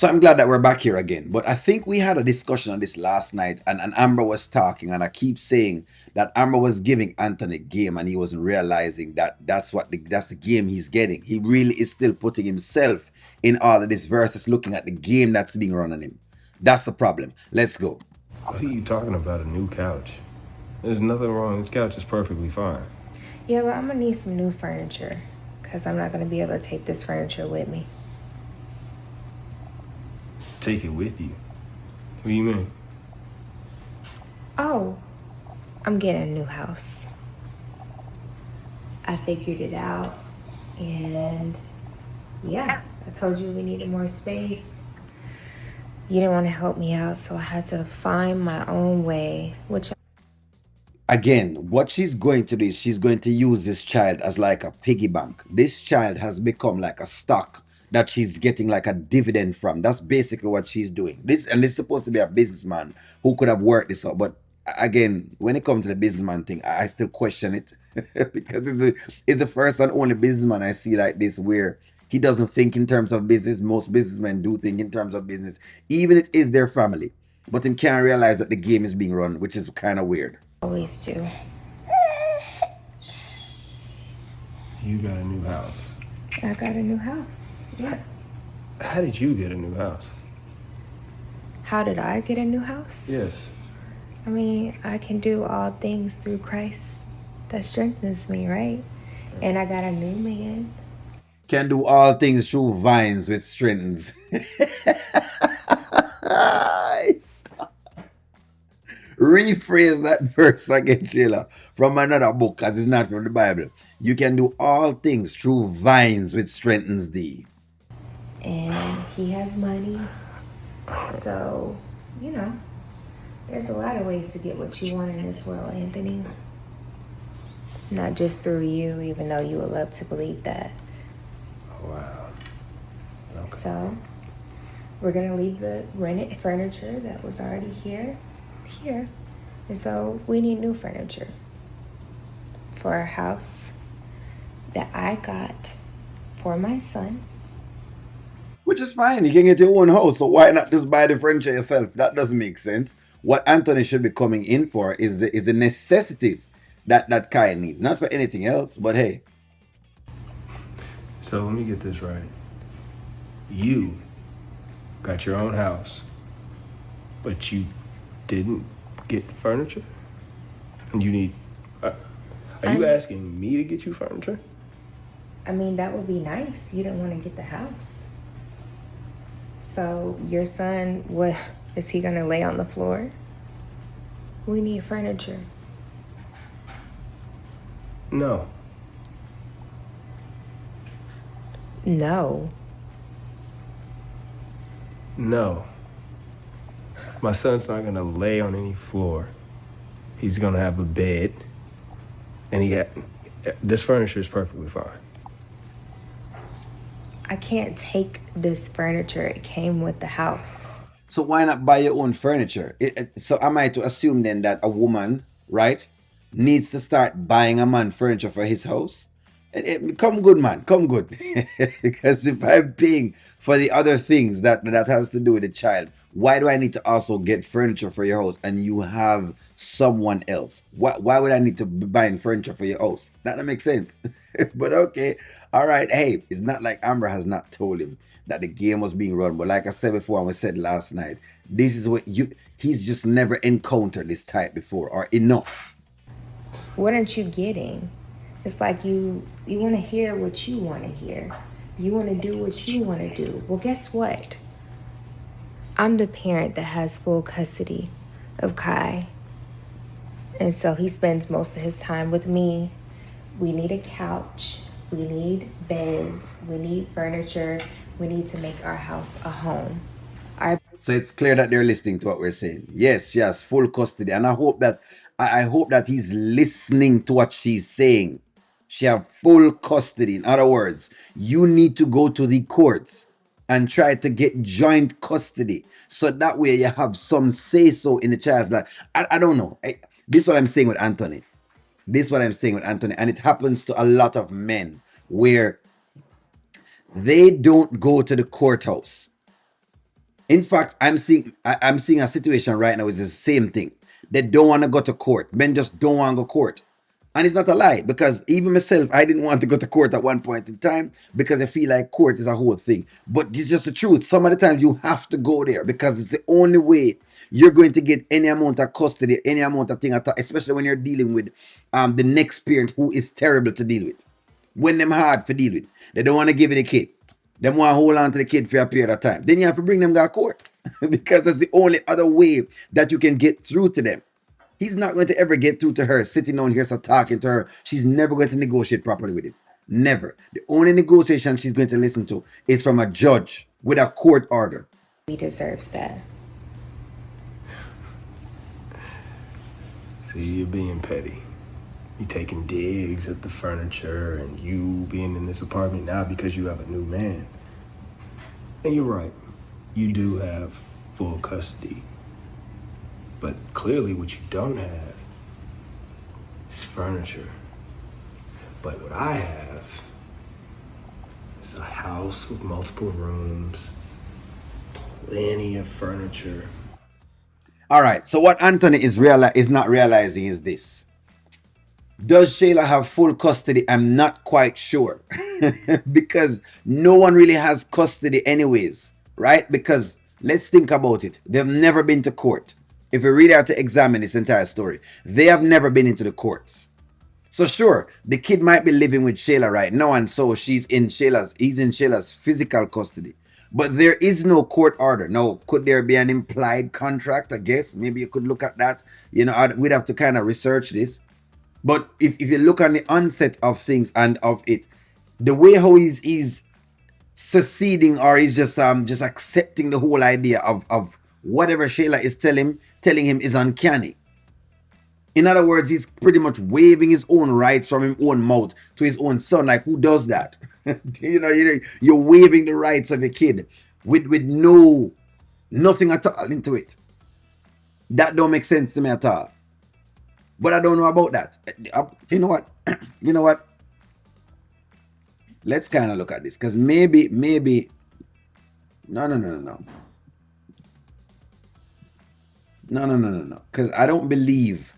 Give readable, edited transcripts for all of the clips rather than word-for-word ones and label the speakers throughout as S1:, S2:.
S1: So I'm glad that we're back here again. But I think we had a discussion on this last night, and Amber was talking, and I keep saying that Amber was giving Anthony game, and he wasn't realizing that that's the game he's getting. He really is still putting himself in all of this versus looking at the game that's being run on him. That's the problem. Let's go.
S2: What are you talking about? A new couch? There's nothing wrong. This couch is perfectly fine.
S3: Yeah, but I'm gonna need some new furniture because I'm not gonna be able to take this furniture with me.
S2: Take it with you. What do you mean?
S3: Oh, I'm getting a new house. I figured it out, and yeah, I told you we needed more space. You didn't want to help me out, so I had to find my own way, which
S1: Again, what she's going to do is she's going to use this child as like a piggy bank. This child has become like a stock that she's getting like a dividend from. That's basically what she's doing. This is supposed to be a businessman who could have worked this out. But again, when it comes to the businessman thing, I still question it because it's the first and only businessman I see like this where he doesn't think in terms of business. Most businessmen do think in terms of business, even it is their family. But him can't realize that the game is being run, which is kind of weird.
S3: always do.
S2: You got a new house.
S3: I got a new house. Yeah.
S2: How did you get a new house?
S3: How did I get a new house?
S2: Yes.
S3: I mean, I can do all things through Christ that strengthens me, right? And I got a new man.
S1: Can do all things through vines with strings. Rephrase that verse again, Shayla, from another book, because it's not from the Bible. You can do all things through vines which strengthens thee.
S3: And he has money. So, you know, there's a lot of ways to get what you want in this world, Anthony. Not just through you, even though you would love to believe that.
S2: Wow. Okay.
S3: So, we're gonna leave the rented furniture that was already here. And so we need new furniture for our house that I got for my son.
S1: Which is fine. You can get your own house, so why not just buy the furniture yourself? That doesn't make sense. What Anthony should be coming in for is the necessities that Kai needs, not for anything else. But hey,
S2: So let me get this right. You got your own house, but you didn't get furniture? And you need. Are you asking me to get you furniture?
S3: I mean, that would be nice. You didn't want to get the house. So your son, what is he gonna lay on the floor? We need furniture.
S2: No.
S3: No.
S2: No. My son's not gonna lay on any floor. He's gonna have a bed, and this furniture is perfectly fine.
S3: I can't take this furniture. It came with the house.
S1: so why not buy your own furniture? So am I to assume then that a woman, right, needs to start buying a man furniture for his house? Come good, man, come good. Because if I'm paying for the other things that has to do with the child, why do I need to also get furniture for your house and you have someone else? Why would I need to be buying furniture for your house? That doesn't make sense. But okay, all right. Hey, it's not like Amber has not told him that the game was being run. But like I said before, and we said last night, this is what he's just never encountered this type before or enough.
S3: What aren't you getting? It's like you want to hear what you want to hear. You want to do what you want to do. Well, guess what? I'm the parent that has full custody of Kai. And so he spends most of his time with me. We need a couch. We need beds. We need furniture. We need to make our house a home.
S1: So it's clear that they're listening to what we're saying. Yes, she has full custody, and I hope that he's listening to what she's saying. She have full custody. In other words, you need to go to the courts and try to get joint custody, so that way you have some say so in the child's life. I don't know. This is what I'm saying with Anthony. This is what I'm saying with Anthony, and it happens to a lot of men where they don't go to the courthouse In fact, I'm seeing a situation right now is the same thing. They don't want to go to court. Men just don't want to go to court. And it's not a lie because even myself, I didn't want to go to court at one point in time because I feel like court is a whole thing. But it's just the truth. Some of the times you have to go there because it's the only way you're going to get any amount of custody, any amount of thing, especially when you're dealing with the next parent who is terrible to deal with. When them hard for deal with. They don't want to give it a kid. They want to hold on to the kid for a period of time. Then you have to bring them to court because that's the only other way that you can get through to them. He's not going to ever get through to her sitting down here, so talking to her. She's never going to negotiate properly with him. Never. The only negotiation she's going to listen to is from a judge with a court order.
S3: He deserves that.
S2: See, you're being petty. You taking digs at the furniture and you being in this apartment now because you have a new man. And you're right. You do have full custody. But clearly what you don't have is furniture. But what I have is a house with multiple rooms, plenty of furniture.
S1: All right. So what Anthony is not realizing is this. Does Shayla have full custody? I'm not quite sure. Because no one really has custody anyways, right? Because let's think about it. They've never been to court. If we really have to examine this entire story, they have never been into the courts. So sure, the kid might be living with Shayla right now, and so he's in Shayla's physical custody. But there is no court order. Now, could there be an implied contract? I guess maybe you could look at that. We'd have to kind of research this. But if you look on the onset of things and of it, the way how he's seceding, or he's just accepting the whole idea of whatever Shayla is telling him is uncanny. In other words, he's pretty much waving his own rights from his own mouth to his own son. Like, who does that? You're waving the rights of a kid with nothing at all into it. That don't make sense to me at all. But I don't know about that. You know what? You know what? Let's kind of look at this because maybe no, no, no, no, no, no, no, no, no, no. Because I don't believe.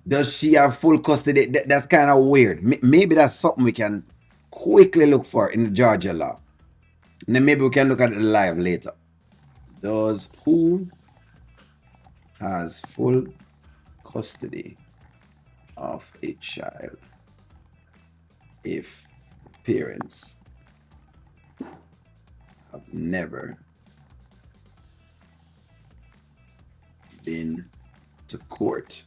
S1: Does she have full custody? That's kind of weird. Maybe that's something we can quickly look for in the Georgia law. And then maybe we can look at it live later. Does who has full custody of a child if parents have never been to court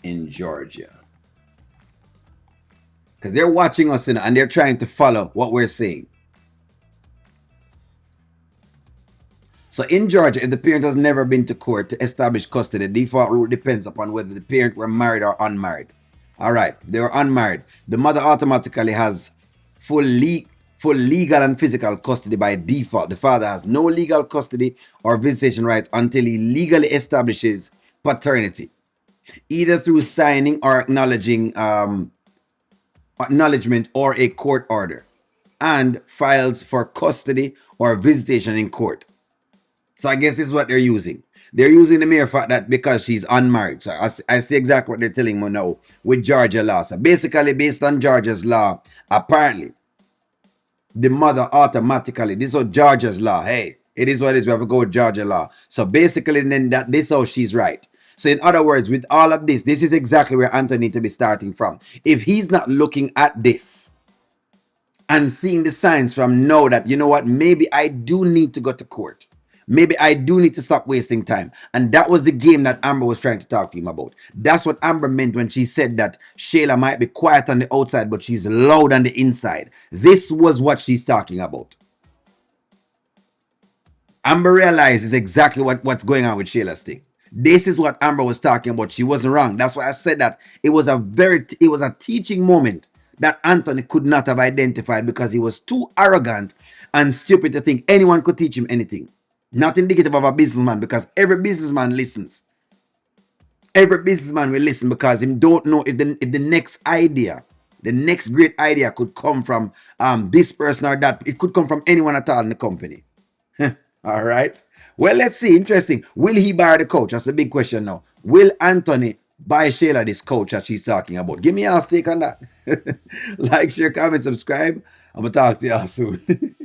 S1: in Georgia? Because they're watching us and they're trying to follow what we're saying. So in Georgia, if the parent has never been to court to establish custody, the default rule depends upon whether the parent were married or unmarried. All right, if they were unmarried, the mother automatically has full legal and physical custody by default. The father has no legal custody or visitation rights until he legally establishes paternity, either through signing or acknowledgement or a court order, and files for custody or visitation in court. So I guess this is what they're using. They're using the mere fact that because she's unmarried. So I see exactly what they're telling me now with Georgia law. So basically, based on Georgia's law, apparently, the mother automatically, this is Georgia's law. Hey, it is what it is. We have to go with Georgia law. So basically, then this is how she's right. So in other words, with all of this is exactly where Anthony needs to be starting from. If he's not looking at this and seeing the signs from now that, you know what, maybe I do need to go to court. Maybe I do need to stop wasting time. And that was the game that Amber was trying to talk to him about. That's what Amber meant when she said that Shayla might be quiet on the outside, but she's loud on the inside. This was what she's talking about. Amber realizes exactly what's going on with Shayla's thing. This is what Amber was talking about. She wasn't wrong. That's why I said that it was a teaching moment that Anthony could not have identified because he was too arrogant and stupid to think anyone could teach him anything. Not indicative of a businessman because every businessman listens. Every businessman will listen because he don't know if the next idea, the next great idea could come from this person or that. It could come from anyone at all in the company. All right. Well, let's see. Interesting. Will he buy the couch? That's a big question now. Will Anthony buy Shayla this couch that she's talking about? Give me your take on that. Like, share, comment, subscribe. I'm going to talk to y'all soon.